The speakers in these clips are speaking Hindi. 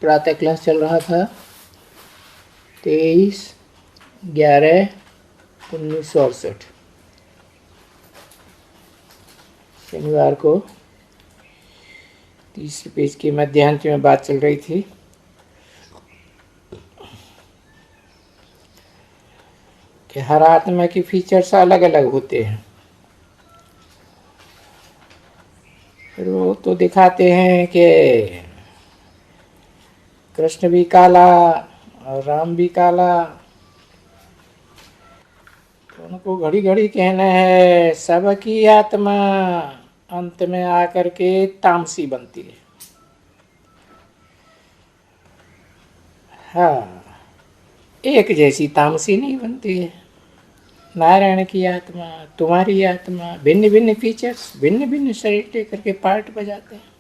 प्रातः क्लास चल रहा था 23/11/1968 शनिवार को। तीसरे पेज के मध्यांश में बात चल रही थी कि हर आत्मा के फीचर्स अलग अलग होते हैं। फिर वो तो दिखाते हैं कि कृष्ण भी काला और राम भी काला, तो उनको घड़ी घड़ी कहना है सबकी आत्मा अंत में आकर के तामसी बनती है। हाँ, एक जैसी तामसी नहीं बनती है। नारायण की आत्मा, तुम्हारी आत्मा, भिन्न भिन्न फीचर्स, भिन्न भिन्न शरीर लेकर के पार्ट बजाते हैं।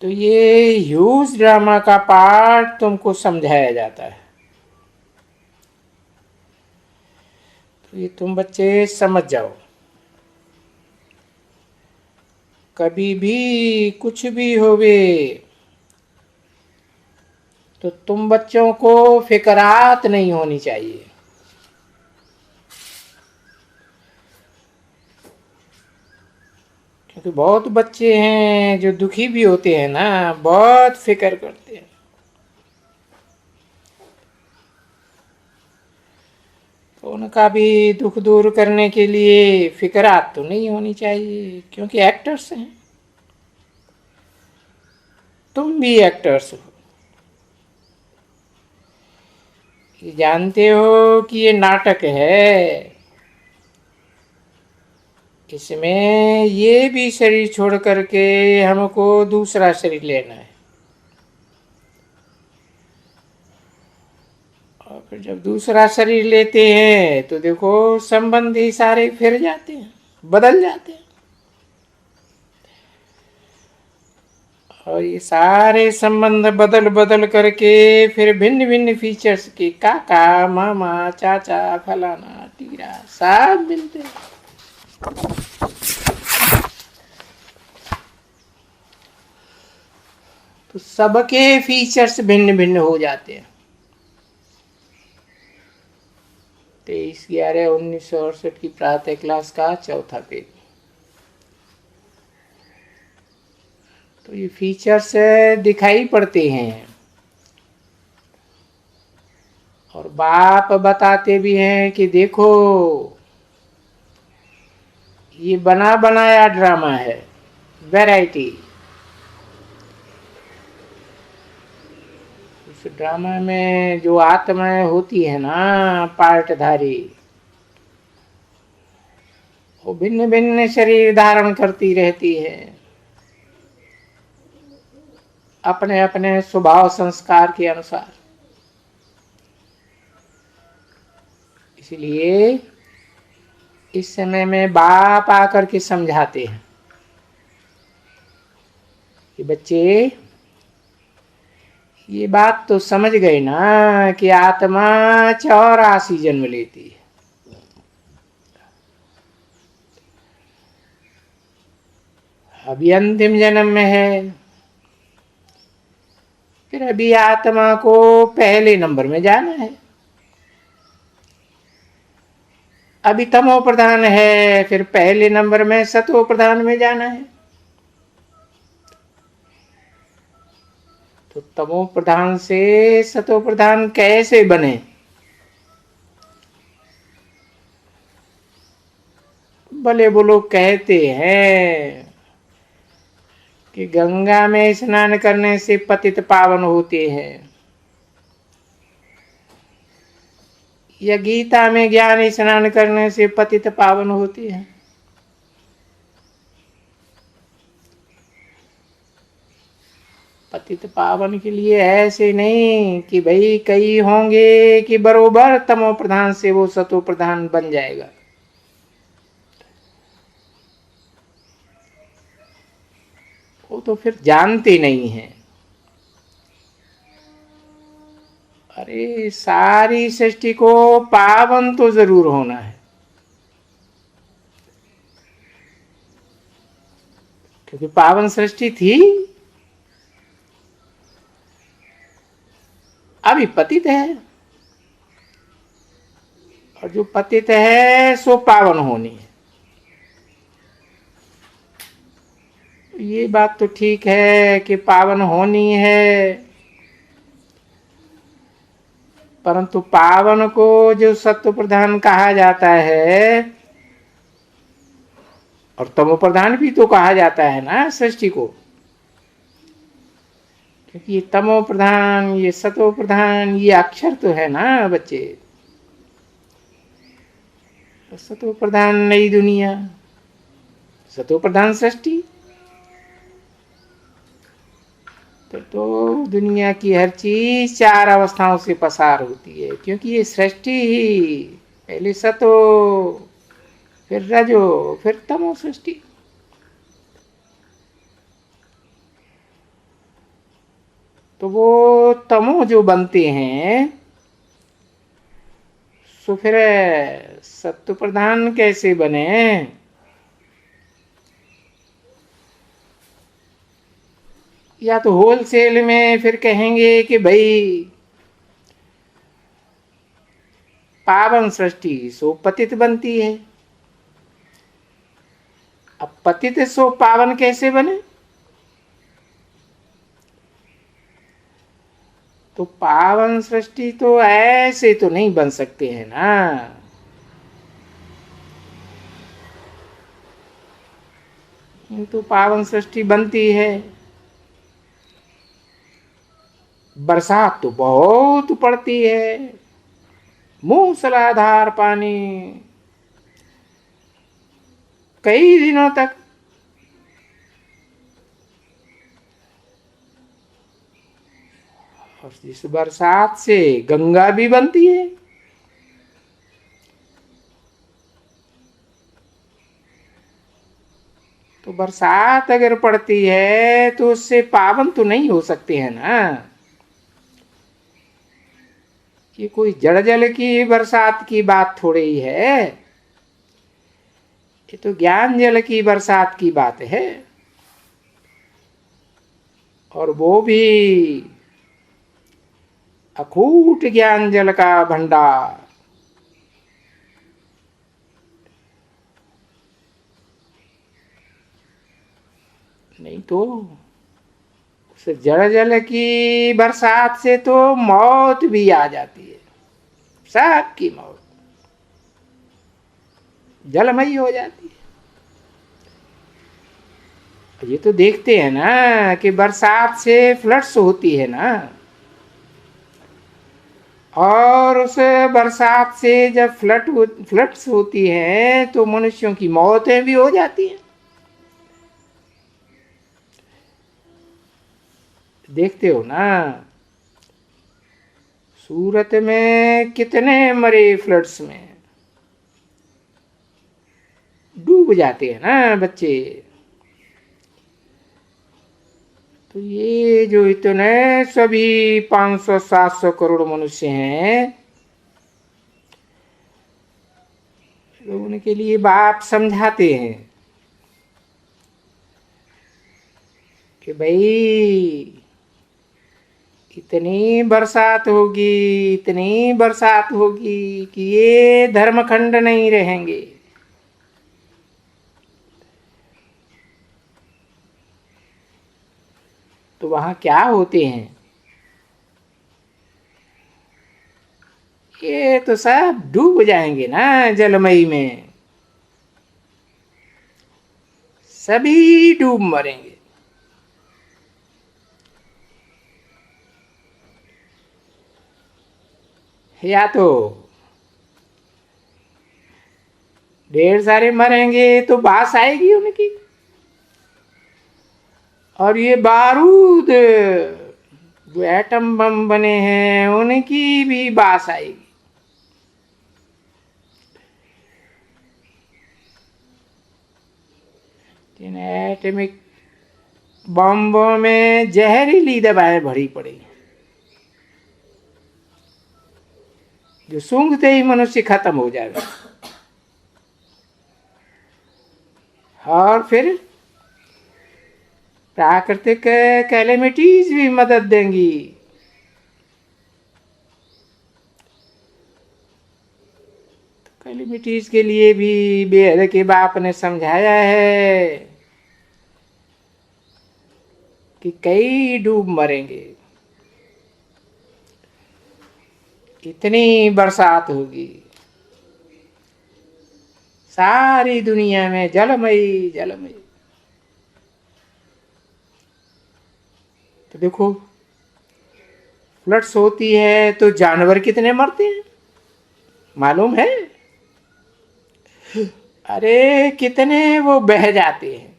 तो ये ह्यूज ड्रामा का पार्ट तुमको समझाया जाता है। तो ये तुम बच्चे समझ जाओ, कभी भी कुछ भी होवे तो तुम बच्चों को फिकरात नहीं होनी चाहिए। क्योंकि बहुत बच्चे हैं जो दुखी भी होते हैं ना, बहुत फिक्र करते हैं। तो उनका भी दुख दूर करने के लिए फिकरात तो नहीं होनी चाहिए, क्योंकि एक्टर्स हैं। तुम भी एक्टर्स हो। ये जानते हो कि ये नाटक है, इसमें ये भी शरीर छोड़ करके हमको दूसरा शरीर लेना है। और फिर जब दूसरा शरीर लेते हैं तो देखो संबंध ही सारे फिर जाते हैं, बदल जाते हैं। और ये सारे संबंध बदल बदल करके फिर भिन्न भिन्न फीचर्स के काका मामा चाचा फलाना टीरा सब मिलते हैं। तो सबके फीचर्स भिन्न भिन्न हो जाते हैं। 23/11/1968 की प्रातः क्लास का चौथा पेज। तो ये फीचर्स दिखाई पड़ते हैं और बाप बताते भी हैं कि देखो ये बना बनाया ड्रामा है, वैरायटी। उस ड्रामा में जो आत्माएं होती है ना, पार्टधारी, वो भिन्न भिन्न शरीर धारण करती रहती है अपने अपने स्वभाव संस्कार के अनुसार। इसलिए इस समय में बाप आकर के समझाते हैं कि बच्चे ये बात तो समझ गए ना कि आत्मा 84 जन्म लेती है। अभी अंतिम जन्म में है, फिर अभी आत्मा को पहले नंबर में जाना है। अभी तमो प्रधान है, फिर पहले नंबर में सतो प्रधान में जाना है। तो तमो प्रधान से सतो प्रधान कैसे बने? भले वो लोग कहते हैं कि गंगा में स्नान करने से पतित पावन होते हैं, या गीता में ज्ञान स्नान करने से पतित पावन होती है। पतित पावन के लिए ऐसे नहीं कि भाई कई होंगे कि बरोबर तमो प्रधान से वो सतो प्रधान बन जाएगा। वो तो फिर जानते नहीं है। अरे सारी सृष्टि को पावन तो जरूर होना है, क्योंकि पावन सृष्टि थी अभी पतित है, और जो पतित है सो पावन होनी है। ये बात तो ठीक है कि पावन होनी है, परंतु पावन को जो सत्व प्रधान कहा जाता है, और तमो प्रधान भी तो कहा जाता है ना सृष्टि को, क्योंकि ये तमो प्रधान, ये सत्व प्रधान, ये अक्षर तो है ना बच्चे। सत्व प्रधान नई दुनिया, सत्व प्रधान सृष्टि, तो दुनिया की हर चीज चार अवस्थाओं से पसार होती है, क्योंकि ये सृष्टि ही पहले सतो, फिर रजो, फिर तमो सृष्टि। तो वो तमो जो बनते हैं, तो फिर सत्व प्रधान कैसे बने? या तो होलसेल में फिर कहेंगे कि भाई पावन सृष्टि सो पतित बनती है। अब पतित सो पावन कैसे बने? तो पावन सृष्टि तो ऐसे तो नहीं बन सकते हैं ना। तो पावन सृष्टि बनती है, बरसात तो बहुत पड़ती है, मूसलाधार पानी कई दिनों तक। और इस बरसात से गंगा भी बनती है। तो बरसात अगर पड़ती है तो उससे पावन तो नहीं हो सकते हैं ना। ये कोई जड़ जल की बरसात की बात थोड़ी ही है, ये तो ज्ञान जल की बरसात की बात है। और वो भी अखूट ज्ञान जल का भंडार। नहीं तो उस जड़ जल की बरसात से तो मौत भी आ जाती है, सबकी मौत जलमयी हो जाती है। ये तो देखते हैं ना कि बरसात से फ्लड्स होती है ना, और उस बरसात से जब फ्लड्स होती है तो मनुष्यों की मौतें भी हो जाती हैं। देखते हो ना, सूरत में कितने मरे फ्लड्स में, डूब जाते हैं ना बच्चे। तो ये जो इतने सभी 500-700 करोड़ मनुष्य हैं, तो उनके लिए बाप समझाते हैं कि भाई इतनी बरसात होगी, इतनी बरसात होगी कि ये धर्मखंड नहीं रहेंगे। तो वहां क्या होते हैं? ये तो सब डूब जाएंगे ना जलमयी में, सभी डूब मरेंगे। या तो ढेर सारे मरेंगे तो बास आएगी उनकी, और ये बारूद जो एटम बम बने हैं उनकी भी बास आएगी। इन एटमिक बम्बों में जहरीली दवाएं भरी पड़ी, जो सूंघते ही मनुष्य खत्म हो जाएगा। और फिर प्राकृतिक कैलेमिटीज भी मदद देंगी। कैलिमिटीज के लिए भी बेहद के बाप ने समझाया है कि कई डूब मरेंगे, इतनी बरसात होगी, सारी दुनिया में जलमयी जलमयी। तो देखो फ्लड्स होती है तो जानवर कितने मरते हैं मालूम है? अरे कितने वो बह जाते हैं,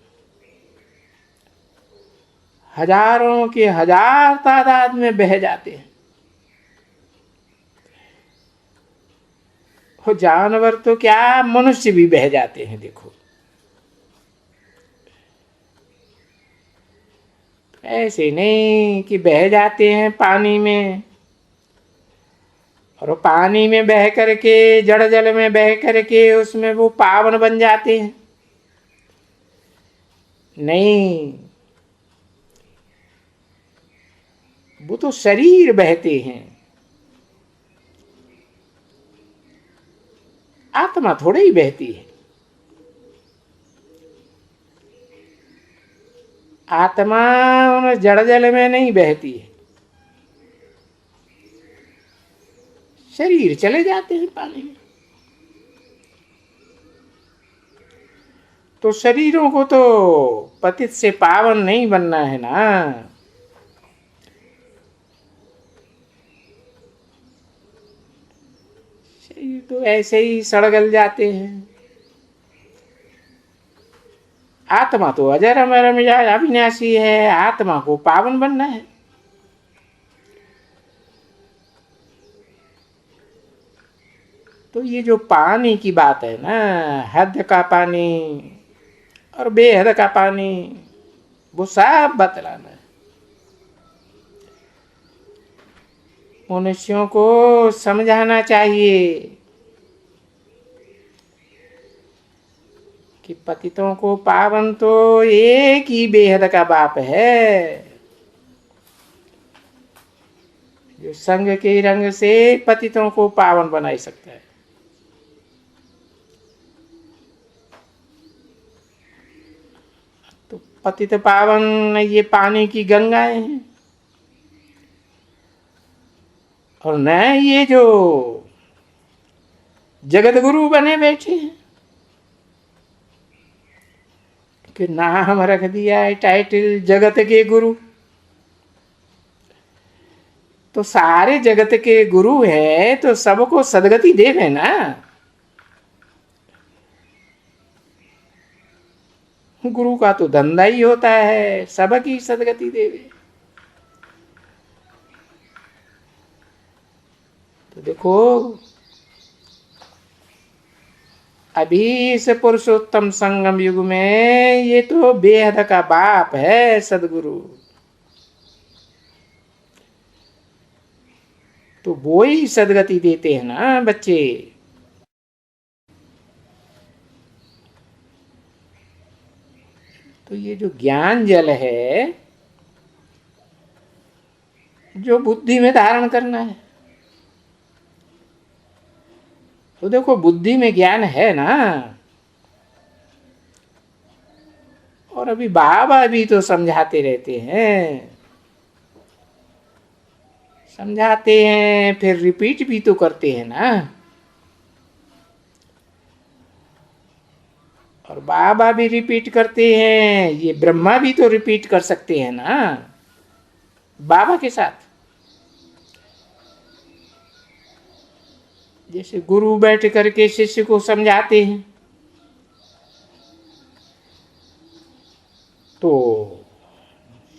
हजारों के हजार तादाद में बह जाते हैं। वो जानवर तो क्या, मनुष्य भी बह जाते हैं। देखो ऐसे नहीं कि बह जाते हैं पानी में, और पानी में बह करके, जड़ जल में बह करके उसमें वो पावन बन जाते हैं। नहीं, वो तो शरीर बहते हैं, आत्मा थोड़े ही बहती है। आत्मा उन जड़ जल में नहीं बहती है, शरीर चले जाते हैं पानी में। तो शरीरों को तो पतित से पावन नहीं बनना है ना। शरीर तो ऐसे ही सड़गल जाते हैं। आत्मा तो अजर अमर अविनाशी है, आत्मा को पावन बनना है। तो ये जो पानी की बात है ना, हद का पानी और बेहद का पानी, वो सब बतलाना है। मनुष्यों को समझाना चाहिए कि पतितों को पावन तो एक ही बेहद का बाप है, जो संग के रंग से पतितों को पावन बना सकता है। तो पतित पावन ये पानी की गंगाएं हैं, और न ये जो जगत गुरु बने बैठे हैं कि नाम रख दिया है टाइटल जगत के गुरु। तो सारे जगत के गुरु हैं तो सबको सदगति देवे ना। गुरु का तो धंधा ही होता है सबकी सदगति देवे। तो देखो अभी इस पुरुषोत्तम संगम युग में ये तो बेहद का बाप है सदगुरु। तो वो ही सदगति देते हैं ना बच्चे। तो ये जो ज्ञान जल है जो बुद्धि में धारण करना है, तो देखो बुद्धि में ज्ञान है ना। और अभी बाबा भी तो समझाते रहते हैं, समझाते हैं फिर रिपीट भी तो करते हैं ना। और बाबा भी रिपीट करते हैं, ये ब्रह्मा भी तो रिपीट कर सकते हैं ना बाबा के साथ। जैसे गुरु बैठ करके शिष्य को समझाते हैं, तो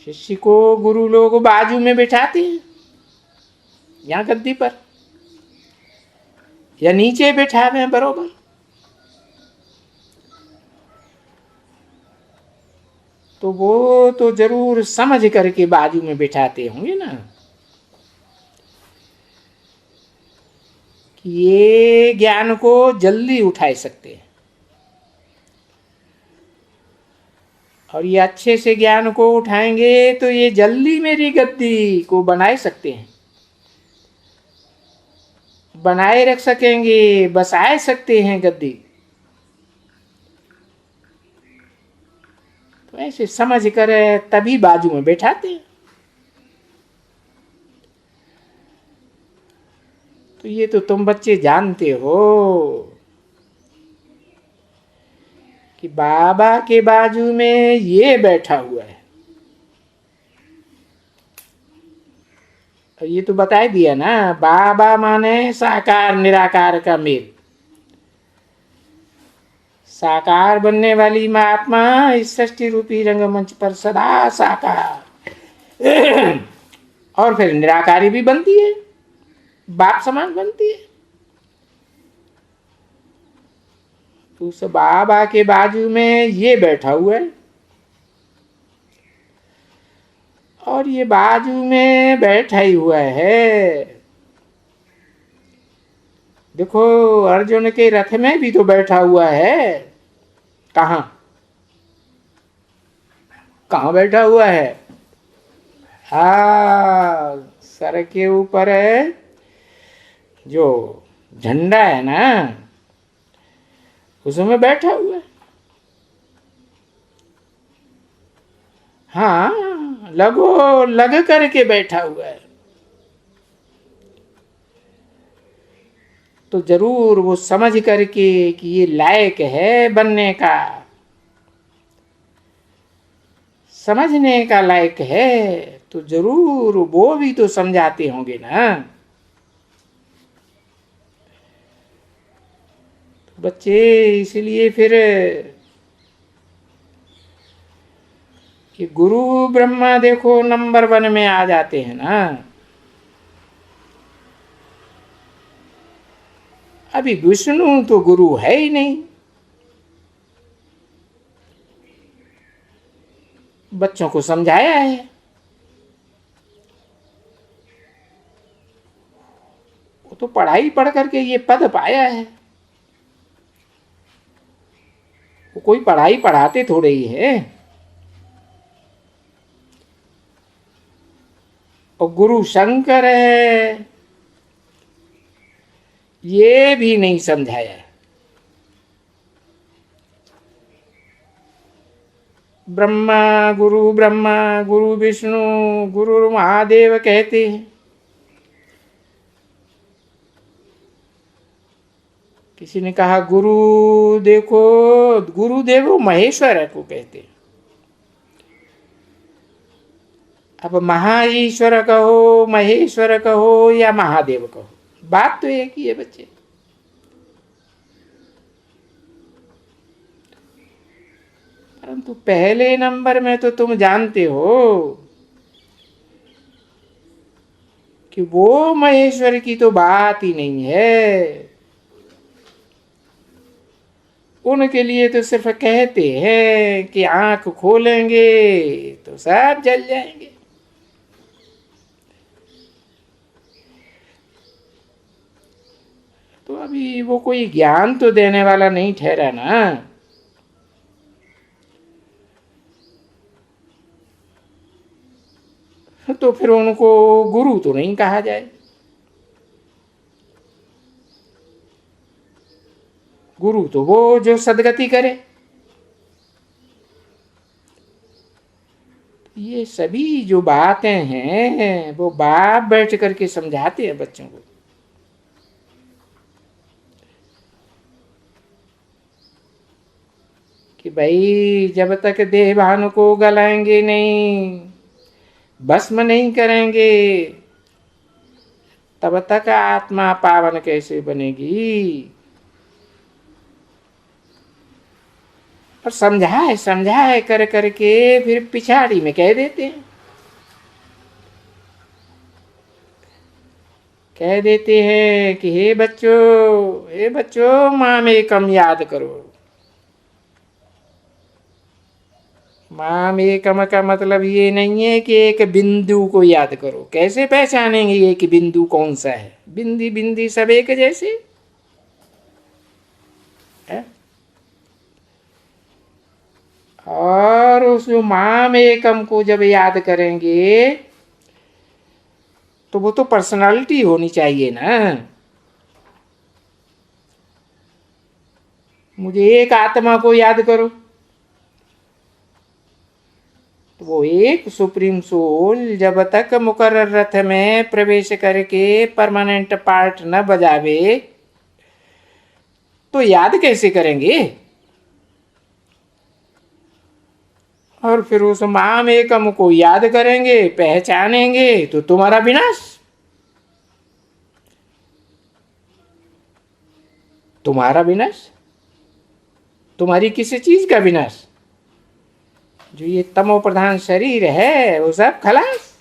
शिष्य को गुरु लोग बाजू में बिठाते हैं, यहाँ गद्दी पर या नीचे बैठावे हैं बरोबर। तो वो तो जरूर समझ करके बाजू में बिठाते होंगे ना कि ये ज्ञान को जल्दी उठा सकते हैं, और ये अच्छे से ज्ञान को उठाएंगे तो ये जल्दी मेरी गद्दी को बना सकते हैं। बनाए रख सकेंगे, बसाए सकते हैं गद्दी। तो ऐसे समझ कर तभी बाजू में बैठाते हैं। तो ये तो तुम बच्चे जानते हो कि बाबा के बाजू में ये बैठा हुआ है। ये तो बता दिया ना, बाबा माने साकार निराकार का मेल। साकार बनने वाली महात्मा इस सृष्टि रूपी रंगमंच पर सदा साकार और फिर निराकारी भी बनती है, बाप समान बनती है। तो उस बाबा के बाजू में ये बैठा हुआ है, और ये बाजू में बैठा ही हुआ है। देखो अर्जुन के रथ में भी तो बैठा हुआ है। कहाँ कहाँ बैठा हुआ है? हाँ, सर के ऊपर है जो झंडा है ना, उसमें बैठा हुआ है। हाँ, लगो लग करके बैठा हुआ है। तो जरूर वो समझ करके कि ये लायक है बनने का, समझने का लायक है, तो जरूर वो भी तो समझाते होंगे ना। तो बच्चे इसलिए फिर कि गुरु ब्रह्मा देखो नंबर 1 में आ जाते हैं ना। अभी विष्णु तो गुरु है ही नहीं। बच्चों को समझाया है, वो तो पढ़ाई पढ़ करके ये पद पाया है। वो कोई पढ़ाई पढ़ाते थोड़े ही है। और गुरु शंकर है, ये भी नहीं समझाया। ब्रह्मा गुरु विष्णु गुरु महादेव कहते हैं। किसी ने कहा गुरु देखो, गुरुदेव महेश्वर को कहते हैं। अब महाईश्वर कहो, महेश्वर कहो या महादेव कहो, बात तो एक ही है बच्चे। परंतु पहले नंबर में तो तुम जानते हो कि वो महेश्वर की तो बात ही नहीं है। उनके लिए तो सिर्फ कहते हैं कि आंख खोलेंगे तो सब जल जाएंगे। तो अभी वो कोई ज्ञान तो देने वाला नहीं ठहरा ना। तो फिर उनको गुरु तो नहीं कहा जाए। गुरु तो वो जो सदगति करे। ये सभी जो बातें हैं वो बाप बैठ करके समझाते हैं बच्चों को। कि भाई जब तक देहभान को गलाएंगे नहीं, भस्म नहीं करेंगे, तब तक आत्मा पावन कैसे बनेगी। और समझाए कर करके फिर पिछाड़ी में कह देते हैं, कि हे बच्चों माम एकम याद करो। माम एकम का मतलब ये नहीं है कि एक बिंदु को याद करो। कैसे पहचानेंगे ये कि बिंदु कौन सा है? बिंदी बिंदी सब एक जैसे है? और उस माम एकम को जब याद करेंगे तो वो तो पर्सनालिटी होनी चाहिए ना। मुझे एक आत्मा को याद करो। तो वो एक सुप्रीम सोल जब तक मुकर्रर रथ में प्रवेश करके परमानेंट पार्ट न बजावे तो याद कैसे करेंगे? और फिर उस माम एकम को याद करेंगे, पहचानेंगे तो तुम्हारा विनाश, तुम्हारा विनाश, तुम्हारी किसी चीज का विनाश? जो ये तमो प्रधान शरीर है वो सब खलास।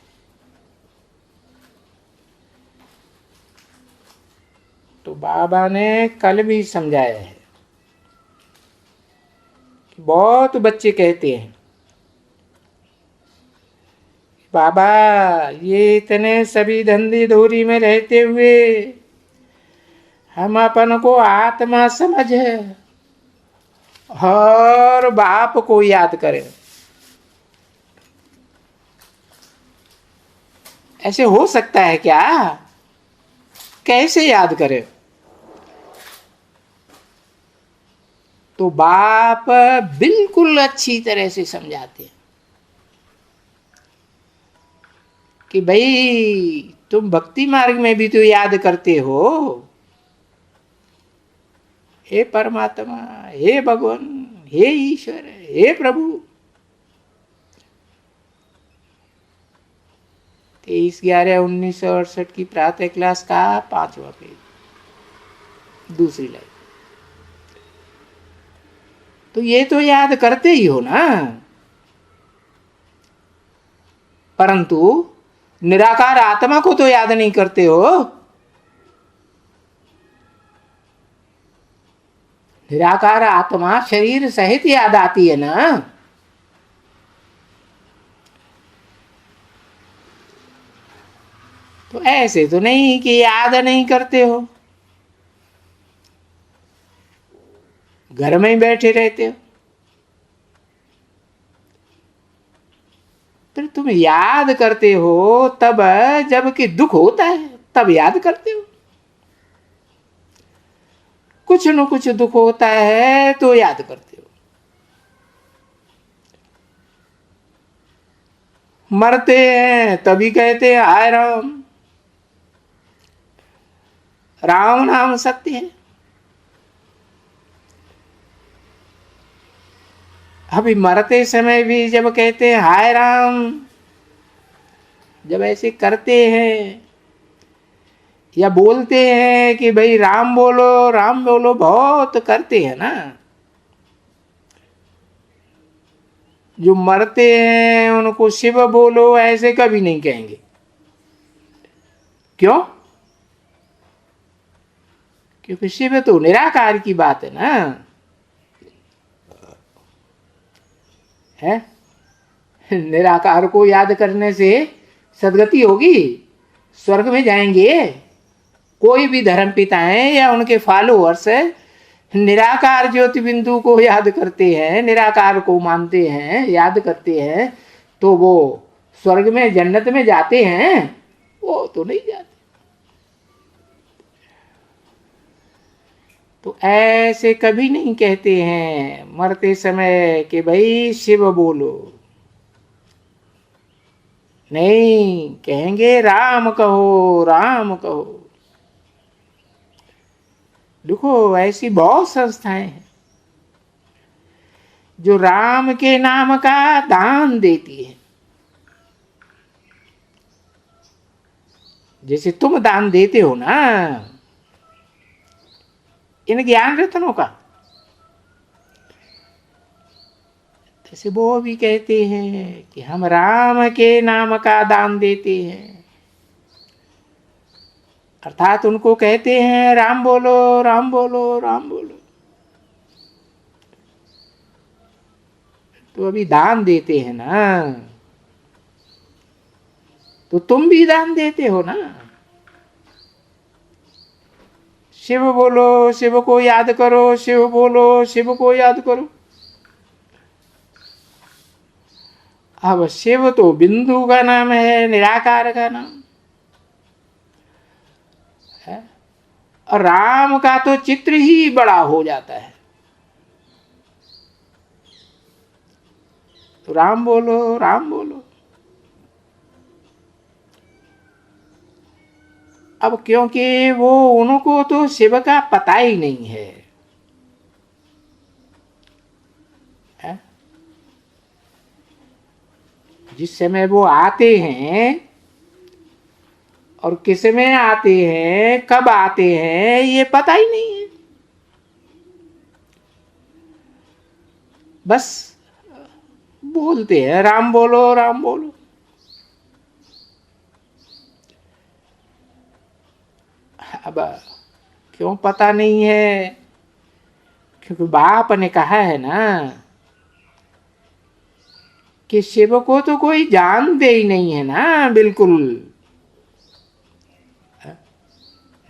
तो बाबा ने कल भी समझाया है कि बहुत बच्चे कहते हैं बाबा ये इतने सभी धंधी धूरी में रहते हुए हम अपन को आत्मा समझ है और बाप को याद करें। ऐसे हो सकता है क्या? कैसे याद करें? तो बाप बिल्कुल अच्छी तरह से समझाते हैं कि भाई तुम भक्ति मार्ग में भी तो याद करते हो, हे परमात्मा, हे भगवान, हे ईश्वर, हे प्रभु। 23/11/1968 की प्रातः क्लास का 5वां पेज, दूसरी लाइन। तो ये तो याद करते ही हो ना, परंतु निराकार आत्मा को तो याद नहीं करते हो। निराकार आत्मा शरीर सहित याद आती है ना। तो ऐसे तो नहीं कि याद नहीं करते हो, घर में ही बैठे रहते हो। फिर तुम याद करते हो तब जबकि दुख होता है, तब याद करते हो। कुछ न कुछ दुख होता है तो याद करते हो। मरते हैं तभी कहते हैं हाय राम, राम नाम सत्य है। अभी मरते समय भी जब कहते हैं हाय राम, जब ऐसे करते हैं या बोलते हैं कि भाई राम बोलो, बहुत करते हैं ना। जो मरते हैं उनको शिव बोलो ऐसे कभी नहीं कहेंगे। क्यों? क्योंकि शिव तो निराकार की बात है ना, है? निराकार को याद करने से सदगति होगी, स्वर्ग में जाएंगे। कोई भी धर्म पिता है या उनके फॉलोअर्स निराकार ज्योति बिंदु को याद करते हैं, निराकार को मानते हैं, याद करते हैं, तो वो स्वर्ग में जन्नत में जाते हैं? वो तो नहीं जाते। तो ऐसे कभी नहीं कहते हैं मरते समय कि भाई शिव बोलो, नहीं कहेंगे राम कहो, राम कहो। देखो ऐसी बहुत संस्थाएं हैं जो राम के नाम का दान देती है। जैसे तुम दान देते हो ना इन ज्ञान रत्नों का, जैसे वो भी कहते हैं कि हम राम के नाम का दान देते हैं। अर्थात उनको कहते हैं राम बोलो, राम बोलो, राम बोलो। तो अभी दान देते हैं ना, तो तुम भी दान देते हो ना। शिव बोलो, शिव को याद करो, शिव बोलो, शिव को याद करो। अब शिव तो बिंदु का नाम है, निराकार का नाम है, और राम का तो चित्र ही बड़ा हो जाता है। तो राम बोलो, राम बोलो। अब क्योंकि वो उनको तो शिव का पता ही नहीं है, है? जिस समय वो आते हैं और किस में आते हैं, कब आते हैं, ये पता ही नहीं है। बस बोलते हैं राम बोलो, राम बोलो। अब क्यों पता नहीं है? क्योंकि बाप ने कहा है ना कि शिव को तो कोई जानते ही नहीं है ना, बिल्कुल।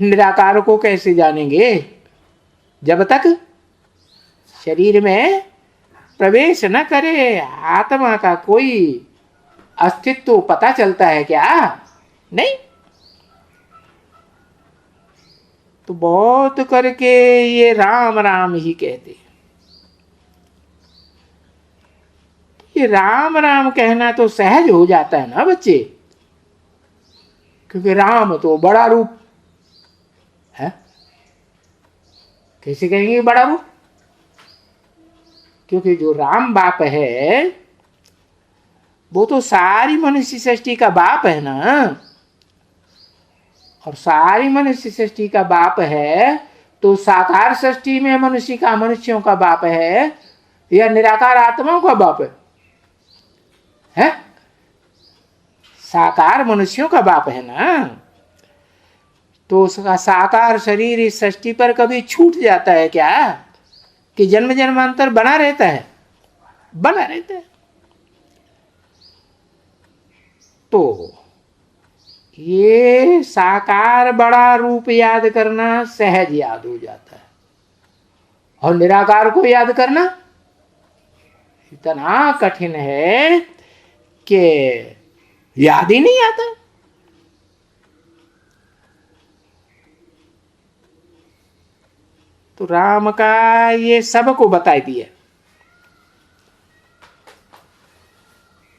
निराकार को कैसे जानेंगे? जब तक शरीर में प्रवेश न करे आत्मा का कोई अस्तित्व पता चलता है क्या? नहीं। तो बहुत करके ये राम राम ही कहते। ये राम राम कहना तो सहज हो जाता है ना बच्चे, क्योंकि राम तो बड़ा रूप है। कैसे कहेंगे बड़ा रूप? क्योंकि जो राम बाप है वो तो सारी मनुष्य सृष्टि का बाप है ना, और सारी मनुष्य सृष्टि का बाप है तो साकार सृष्टि में मनुष्य का, मनुष्यों का बाप है या निराकार आत्माओं का बाप है? साकार मनुष्यों का बाप है ना। तो उसका साकार शरीर इस सृष्टि पर कभी छूट जाता है क्या? कि जन्म जन्मांतर बना रहता है? बना रहता है। तो ये साकार बड़ा रूप याद करना सहज याद हो जाता है, और निराकार को याद करना इतना कठिन है कि याद ही नहीं आता। तो राम का ये सबको बता दिया।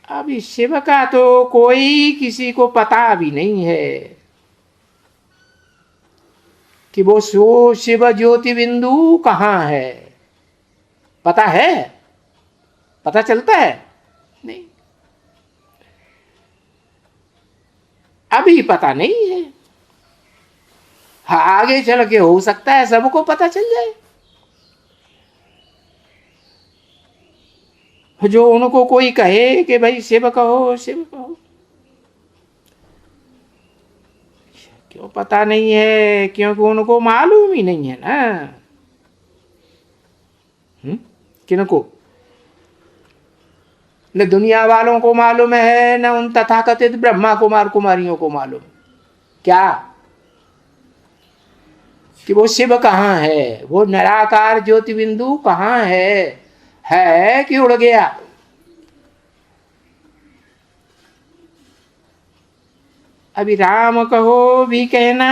अभी शिव का तो कोई किसी को पता भी नहीं है कि वो शिव ज्योति बिंदु कहाँ है। पता है? पता चलता है? नहीं, अभी पता नहीं है। हाँ, आगे चल के हो सकता है सबको पता चल जाए। जो उनको कोई कहे कि भाई शिव कहो, शिव कहो, क्यों पता नहीं है? क्योंकि उनको मालूम ही नहीं है ना। किनको? न दुनिया वालों को मालूम है, न उन तथाकथित ब्रह्मा कुमार कुमारियों को मालूम। क्या? कि वो शिव कहाँ है, वो निराकार ज्योति बिंदु कहाँ है कि उड़ गया? अभी राम कहो भी कहना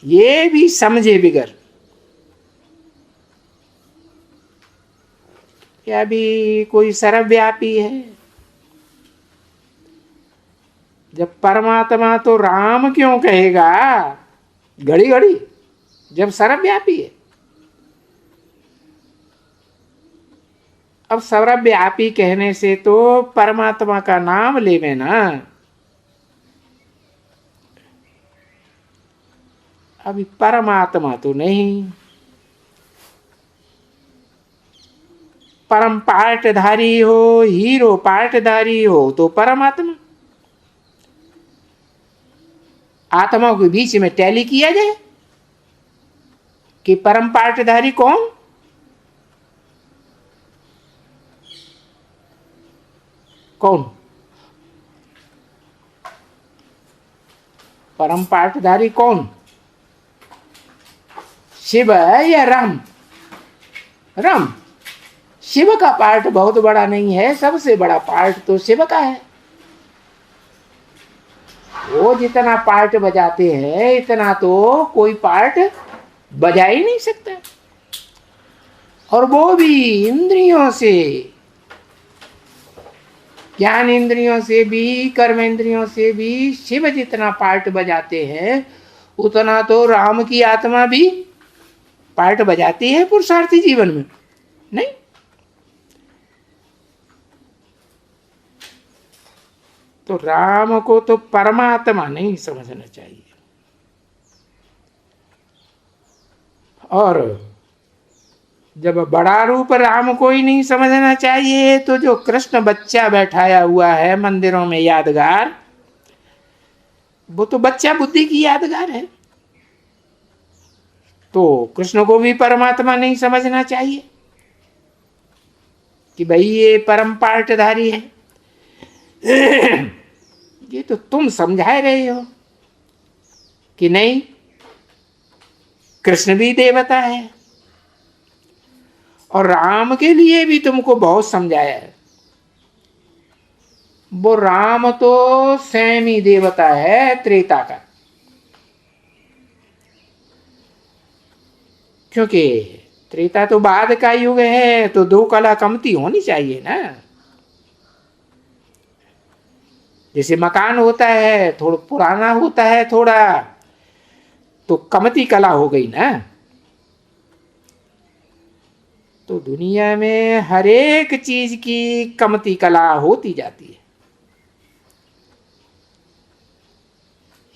ये भी समझे बिगर। या भी कोई सर्वव्यापी है? जब परमात्मा तो राम क्यों कहेगा घड़ी घड़ी, जब सर्वव्यापी है? अब सर्वव्यापी कहने से तो परमात्मा का नाम लेवे ना। अभी परमात्मा तो नहीं, परम पार्टधारी हो, हीरो पार्टधारी हो तो परमात्मा। आत्माओं के बीच में टैली किया जाए कि परम पार्टधारी कौन? कौन परम पार्टधारी? कौन? शिव है या राम? राम। शिव का पार्ट बहुत बड़ा नहीं है, सबसे बड़ा पार्ट तो शिव का है। वो जितना पार्ट बजाते हैं इतना तो कोई पार्ट बजा ही नहीं सकता, और वो भी इंद्रियों से। ज्ञान इंद्रियों से भी, कर्म इंद्रियों से भी शिव जितना पार्ट बजाते हैं, उतना तो राम की आत्मा भी पार्ट बजाती है पुरुषार्थी जीवन में, नहीं? तो राम को तो परमात्मा नहीं समझना चाहिए। और जब बड़ा रूप राम को ही नहीं समझना चाहिए, तो जो कृष्ण बच्चा बैठाया हुआ है मंदिरों में यादगार, वो तो बच्चा बुद्धि की यादगार है। तो कृष्ण को भी परमात्मा नहीं समझना चाहिए कि भाई ये परम पार्टधारी है। ये तो तुम समझा रहे हो कि नहीं, कृष्ण भी देवता है। और राम के लिए भी तुमको बहुत समझाया है। वो राम तो स्वयं ही देवता है त्रेता का, क्योंकि त्रेता तो बाद का युग है, तो दो कला कमती होनी चाहिए ना। जैसे मकान होता है, थोड़ा पुराना होता है थोड़ा, तो कमती कला हो गई ना। तो दुनिया में हर एक चीज की कमती कला होती जाती है।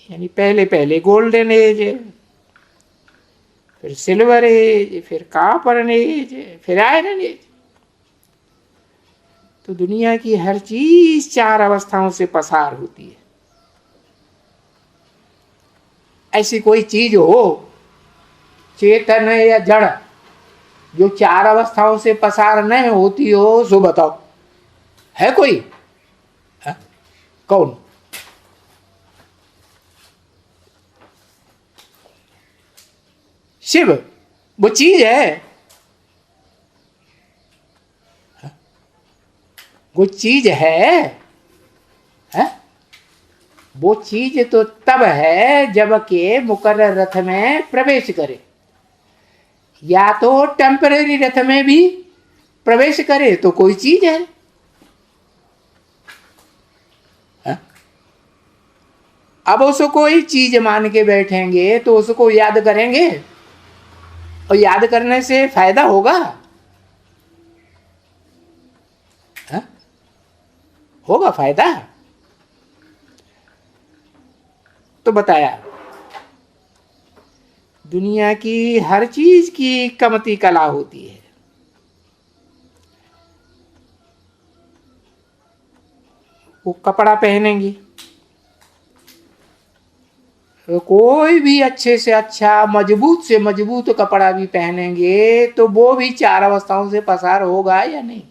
यानी पहले पहले गोल्डन एज, फिर सिल्वर एज, फिर कॉपर एज, फिर आयरन एज। तो दुनिया की हर चीज चार अवस्थाओं से पसार होती है। ऐसी कोई चीज हो चेतन या जड़ जो चार अवस्थाओं से पसार न होती हो, सो बताओ, है कोई? है? कौन? शिव वो चीज है? वो चीज है? वो चीज तो तब है जब के मुकर्रर रथ में प्रवेश करे, या तो टेम्पररी रथ में भी प्रवेश करे तो कोई चीज है। अब उसको कोई चीज मान के बैठेंगे तो उसको याद करेंगे, और याद करने से फायदा होगा? होगा फायदा? तो बताया दुनिया की हर चीज की कमती कला होती है। वो कपड़ा पहनेंगी, तो कोई भी अच्छे से अच्छा मजबूत से मजबूत कपड़ा भी पहनेंगे तो वो भी चार अवस्थाओं से पसार होगा या नहीं?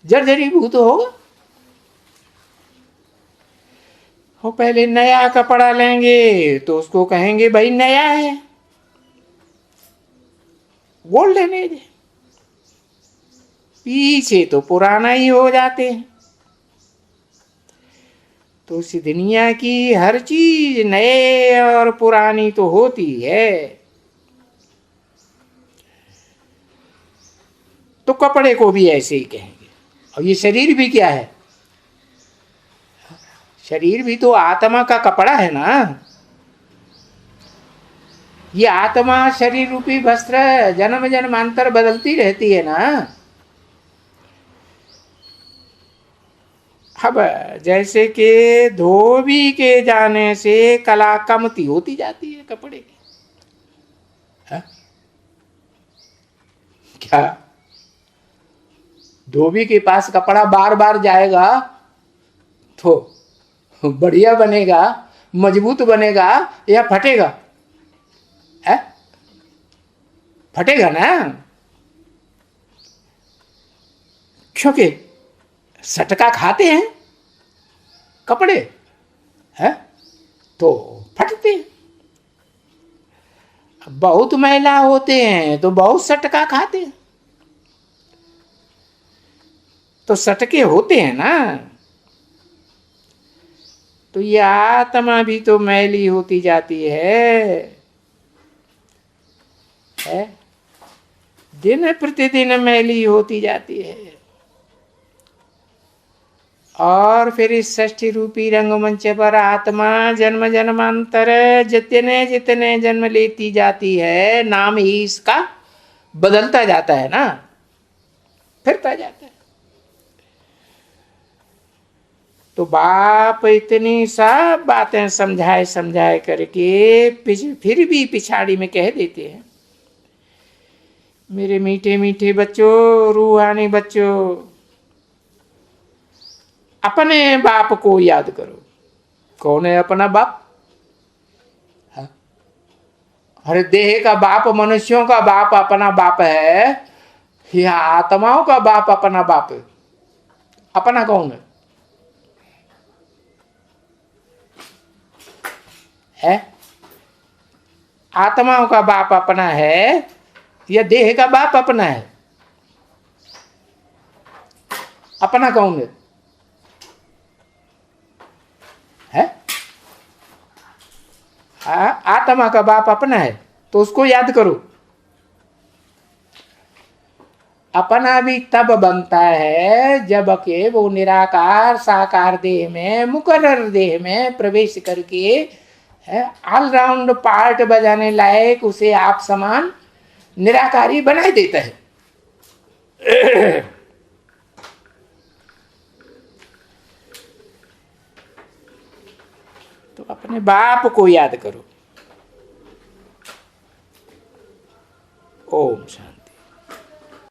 जर्जरीभूत होगा। वो पहले नया कपड़ा लेंगे तो उसको कहेंगे भाई नया है, गोल्डन एज। पीछे तो पुराना ही हो जाते हैं। तो इस दुनिया की हर चीज नए और पुरानी तो होती है। तो कपड़े को भी ऐसे ही कहेंगे। और ये शरीर भी क्या है? शरीर भी तो आत्मा का कपड़ा है ना। ये आत्मा शरीर रूपी वस्त्र जन्म जन्मांतर बदलती रहती है ना। अब जैसे कि धोबी के जाने से कला कमती होती जाती है कपड़े की। है? क्या धोबी के पास कपड़ा बार बार जाएगा तो बढ़िया बनेगा, मजबूत बनेगा या फटेगा? है? फटेगा ना, क्योंकि सटका खाते हैं कपड़े, है तो फटते हैं। बहुत मैला होते हैं तो बहुत सटका खाते हैं, तो सटके होते हैं ना। तो ये आत्मा भी तो मैली होती जाती है? दिन प्रतिदिन मैली होती जाती है। और फिर इस षष्ठी रूपी रंगमंच पर आत्मा जन्म जन्मांतर जितने जितने जन्म लेती जाती है, नाम ही इसका बदलता जाता है ना, फिरता जाता है। तो बाप इतनी सब बातें समझाए समझाए करके फिर भी पिछाड़ी में कह देते हैं, मेरे मीठे मीठे बच्चों, रूहानी बच्चों, अपने बाप को याद करो। कौन है अपना बाप? हाँ? अरे देह का बाप, मनुष्यों का बाप अपना बाप है, या आत्माओं का बाप अपना बाप है? अपना कौन है? आत्माओं का बाप अपना है या देह का बाप अपना है? अपना कौन है? है? आत्मा का बाप अपना है, तो उसको याद करो। अपना भी तब बनता है जब के वो निराकार साकार देह में, मुकर्रर देह में प्रवेश करके ऑलराउंड पार्ट बजाने लायक उसे आप समान निराकारी बनाए देता है। तो अपने बाप को याद करो। ओम शांति।